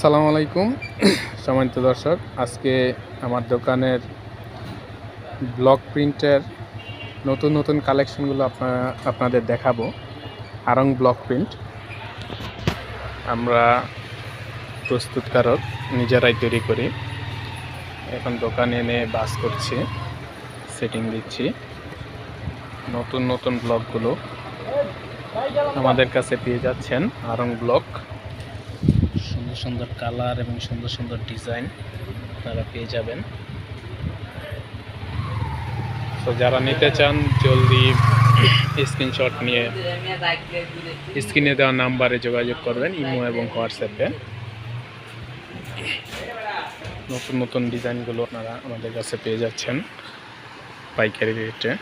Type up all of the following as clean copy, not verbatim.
আসসালামু আলাইকুম সম্মানিত দর্শক, আজকে আমার দোকানের ব্লক প্রিন্টের নতুন কালেকশনগুলো আপনাদের দেখাবো। আড়ং ব্লক প্রিন্ট আমরা প্রস্তুতকারক, নিজেরাই তৈরি করি। এখন দোকানে এনে বাস করছি, সেটিং দিচ্ছি। নতুন ব্লকগুলো আমাদের কাছে পেয়ে যাচ্ছেন। আড়ং ব্লক, সুন্দর কালার এবং সুন্দর ডিজাইন আপনারা পেয়ে যাবেন। তো যারা নিতে চান জলদি স্ক্রিনশট নিয়ে স্ক্রিনে দেওয়া নাম্বারে যোগাযোগ করবেন, ইমো এবং হোয়াটসঅ্যাপে। নতুন ডিজাইনগুলো আপনারা আমাদের কাছে পেয়ে যাচ্ছেন পাইকারি রেটে।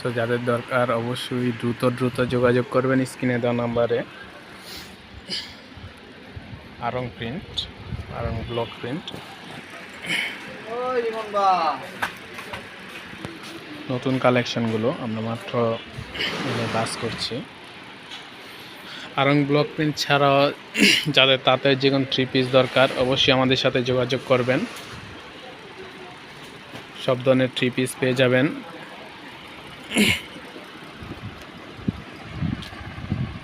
তো যাদের দরকার অবশ্যই দ্রুত যোগাযোগ করবেন স্ক্রিনে দেওয়া নাম্বারে। আড়ং প্রিন্ট, আড়ং ব্লক প্রিন্ট নতুন কালেকশনগুলো আমরা মাত্র এনে বাস করছি। আড়ং ব্লক প্রিন্ট ছাড়াও যাদের তাঁতের যে কোনো 3 পিস দরকার অবশ্যই আমাদের সাথে যোগাযোগ করবেন। সব ধরনের 3 পিস পেয়ে যাবেন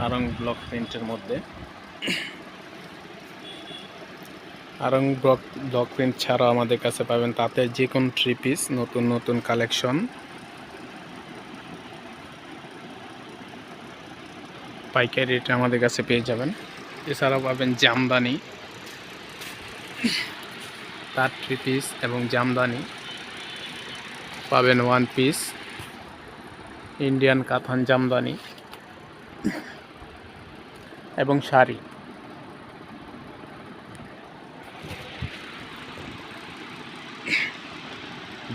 আড়ং ব্লক প্রিন্টের মধ্যে। আড়ং ব্লক প্রিন্ট ছাড়াও আমাদের কাছে পাবেন তাঁতের যে কোনো 3 পিস নতুন কালেকশন পাইকারি রেটে আমাদের কাছে পেয়ে যাবেন। এছাড়াও পাবেন জামদানি, তার 3 পিস এবং জামদানি পাবেন 1 পিস, ইন্ডিয়ান কাতান জামদানি এবং শাড়ি।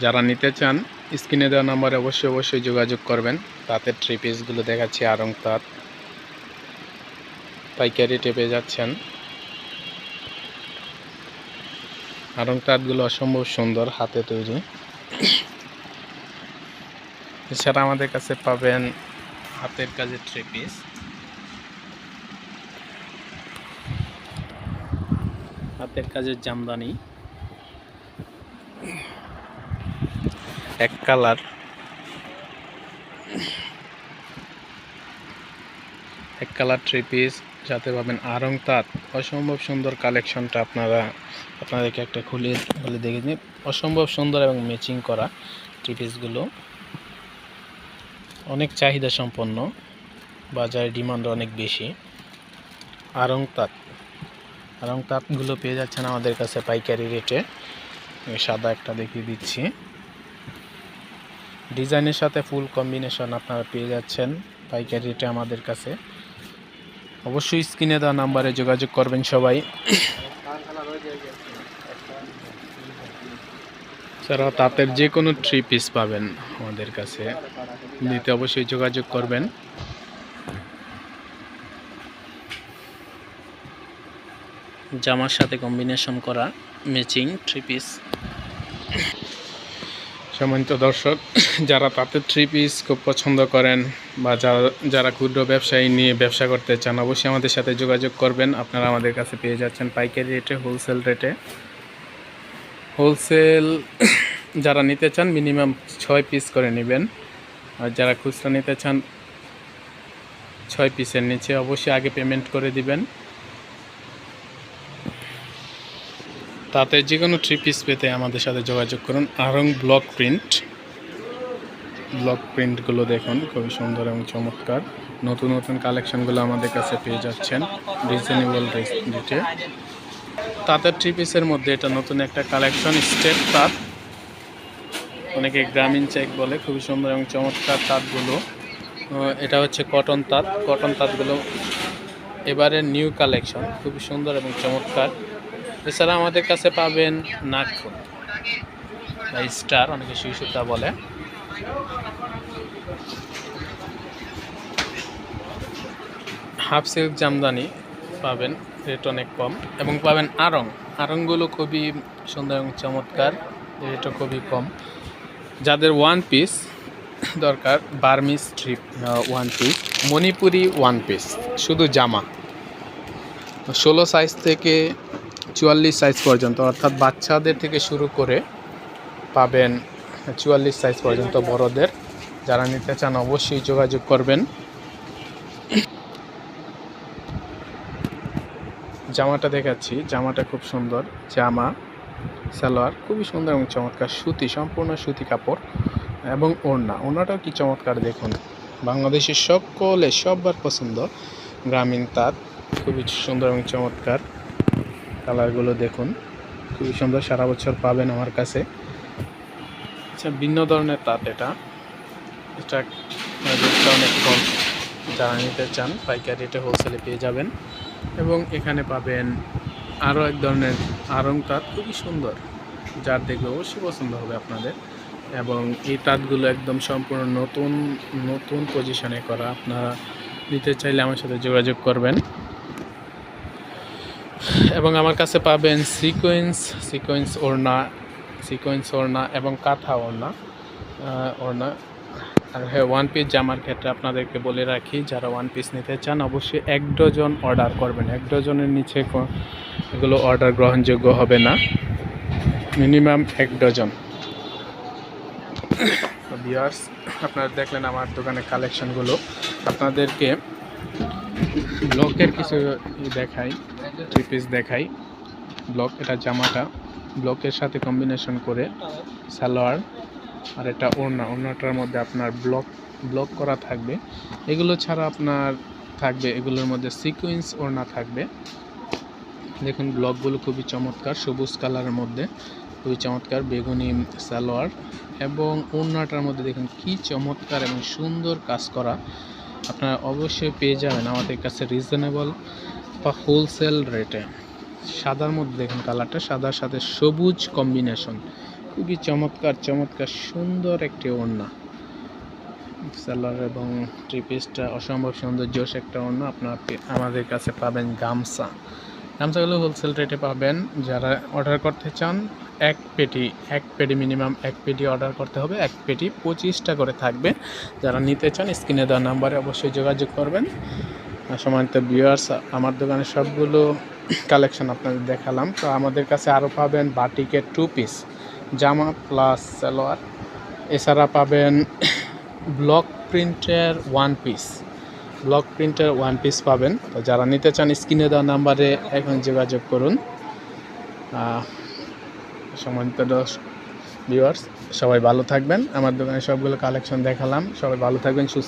যারা নিতে চান স্ক্রিনে দেওয়া নাম্বারে অবশ্যই যোগাযোগ করবেন। তাঁতের 3 পিসগুলো দেখাচ্ছি আড়ং তাঁত, পাইকারি রেটে পেয়ে যাচ্ছেন। আড়ং তাঁতগুলো অসম্ভব সুন্দর, হাতে তৈরি। এছাড়া আমাদের কাছে পাবেন হাতের কাজের 3 পিস, হাতের কাজের জামদানি, এক কালার, এক কালার 3 পিস, যাতে পাবেন আড়ং তাঁত। অসম্ভব সুন্দর কালেকশনটা আপনাদেরকে একটা খুলে দেখে নিন। অসম্ভব সুন্দর এবং ম্যাচিং করা 3 পিসগুলো অনেক চাহিদা সম্পন্ন, বাজারে ডিমান্ড অনেক বেশি। আড়ং তাঁতগুলো পেয়ে যাচ্ছেন আমাদের কাছে পাইকারি রেটে। সাদা একটা দেখিয়ে দিচ্ছি, ডিজাইনের সাথে ফুল কম্বিনেশন আপনারা পেয়ে যাচ্ছেন পাইকারি রেটে আমাদের কাছে। অবশ্যই স্ক্রিনে দেওয়া নাম্বারে যোগাযোগ করবেন সবাই। এছাড়াও তাঁতের যে কোনো 3 পিস পাবেন আমাদের কাছে, নিতে অবশ্যই যোগাযোগ করবেন। জামার সাথে কম্বিনেশন করা ম্যাচিং 3 পিস। সম্মানিত দর্শক, যারা তাঁতের 3 পিস খুব পছন্দ করেন বা যারা ক্ষুদ্র ব্যবসায়ী নিয়ে ব্যবসা করতে চান অবশ্যই আমাদের সাথে যোগাযোগ করবেন। আপনারা আমাদের কাছে পেয়ে যাচ্ছেন পাইকারি রেটে, হোলসেল রেটে। হোলসেল যারা নিতে চান মিনিমাম 6 পিস করে নেবেন, আর যারা খুচরা নিতে চান 6 পিসের নিচে অবশ্যই আগে পেমেন্ট করে দিবেন। তাতে যে কোনো 3 পিস পেতে আমাদের সাথে যোগাযোগ করুন। আড়ং ব্লক প্রিন্টগুলো দেখুন, খুবই সুন্দর এবং চমৎকার। নতুন কালেকশনগুলো আমাদের কাছে পেয়ে যাচ্ছেন রিজনেবল রেটে। তাঁতের 3 পিসের মধ্যে এটা নতুন একটা কালেকশন, স্টেপ তাঁত, অনেকে গ্রামীণ চেক বলে। খুবই সুন্দর এবং চমৎকার তাঁতগুলো। এটা হচ্ছে কটন তাঁতগুলো এবারে নিউ কালেকশন, খুবই সুন্দর এবং চমৎকার। এছাড়া আমাদের কাছে পাবেন নাগফুল বা স্টার, অনেকে সুই সুতা বলে। হাফ সিল্ক জামদানি পাবেন, রেট অনেক কম। এবং পাবেন আড়ংগুলো খুবই সুন্দর এবং চমৎকার, রেটও খুবই কম। যাদের 1 পিস দরকার Burmese strip one piece, Manipuri one piece, শুধু জামা 16 সাইজ থেকে 44 সাইজ পর্যন্ত, অর্থাৎ বাচ্চাদের থেকে শুরু করে পাবেন 44 সাইজ পর্যন্ত বড়দের। যারা নিতে চান অবশ্যই যোগাযোগ করবেন। জামাটা দেখাচ্ছি, জামাটা খুব সুন্দর জামা, সালোয়ার খুবই সুন্দর এবং চমৎকার, সুতি, সম্পূর্ণ সুতি কাপড় এবং ওড়নাটাও কি চমৎকার দেখুন। বাংলাদেশের সকলে সবার পছন্দ গ্রামীণ তাঁত, খুবই সুন্দর এবং চমৎকার। কালারগুলো দেখুন, খুবই সুন্দর, সারা বছর পাবেন আমার কাছে। আচ্ছা, ভিন্ন ধরনের তাঁত এটা অনেক কম। যারা নিতে চান পাইকারি রেটে হোলসেলে পেয়ে যাবেন। এবং এখানে পাবেন আরও এক ধরনের আড়ং তাঁত, খুবই সুন্দর, যার দেখবে অবশ্যই পছন্দ হবে আপনাদের। এবং এই তাঁতগুলো একদম সম্পূর্ণ নতুন পজিশনে করা। আপনারা নিতে চাইলে আমার সাথে যোগাযোগ করবেন। এবং আমার কাছে পাবেন সিকোয়েন্স ওড়না এবং কাঁথা ওড়না। আর হ্যাঁ, ওয়ান পিস জামার ক্ষেত্রে আপনাদেরকে বলে রাখি, যারা ওয়ান পিস নিতে চান অবশ্যই 1 ডজন অর্ডার করবেন। 1 ডজনের নিচে এগুলো অর্ডার গ্রহণযোগ্য হবে না, মিনিমাম 1 ডজন। ভিউয়ার্স, আপনারা দেখলেন আমার দোকানের কালেকশনগুলো। আপনাদেরকে ব্লকের কিছু দেখাই, 3 পিস দেখাই। ব্লক, এটা জামাটা ব্লকের সাথে কম্বিনেশন করে সালোয়ার, আর এটা ওড়নাটার মধ্যে আপনার ব্লক করা থাকবে। এগুলো ছাড়া আপনার থাকবে, এগুলোর মধ্যে সিকোয়েন্স ওড়না থাকবে। দেখুন ব্লকগুলো খুবই চমৎকার, সবুজ কালারের মধ্যে খুবই চমৎকার, বেগুনি সালোয়ার এবং ওড়নাটার মধ্যে দেখুন কি চমৎকার এবং সুন্দর কাজ করা। আপনারা অবশ্যই পেয়ে যাবেন আমাদের কাছে রিজনেবল বা হোলসেল রেটে। সাদার মধ্যে দেখুন কালারটা, সাদার সাথে সবুজ কম্বিনেশন, খুবই চমৎকার সুন্দর একটি ওড়না। সালোয়ার এবং 3 পিসটা অসম্ভব সুন্দর জোশ একটা ওড়না। আপনারা আমাদের কাছে পাবেন গামছাগুলো হোলসেল রেটে পাবেন। যারা অর্ডার করতে চান এক পেটি মিনিমাম 1 পেটি অর্ডার করতে হবে। 1 পেটি 25টা করে থাকবে। যারা নিতে চান স্ক্রিনে দেওয়া নাম্বারে অবশ্যই যোগাযোগ করবেন। সম্মানিত ভিউয়ার্স, আমার দোকানে সবগুলো কালেকশন আপনাদের দেখালাম। তো আমাদের কাছে আরও পাবেন বাটিকের 2 পিস জামা প্লাস সালোয়ার, এছাড়া পাবেন ব্লক প্রিন্টের ওয়ান পিস পাবেন। তো যারা নিতে চান স্ক্রিনে দেওয়া নাম্বারে এখন যোগাযোগ করুন। সম্মানিত ভিউয়ার্স, সবাই ভালো থাকবেন। আমার দোকানে সবগুলো কালেকশন দেখালাম। সবাই ভালো থাকবেন, সুস্থ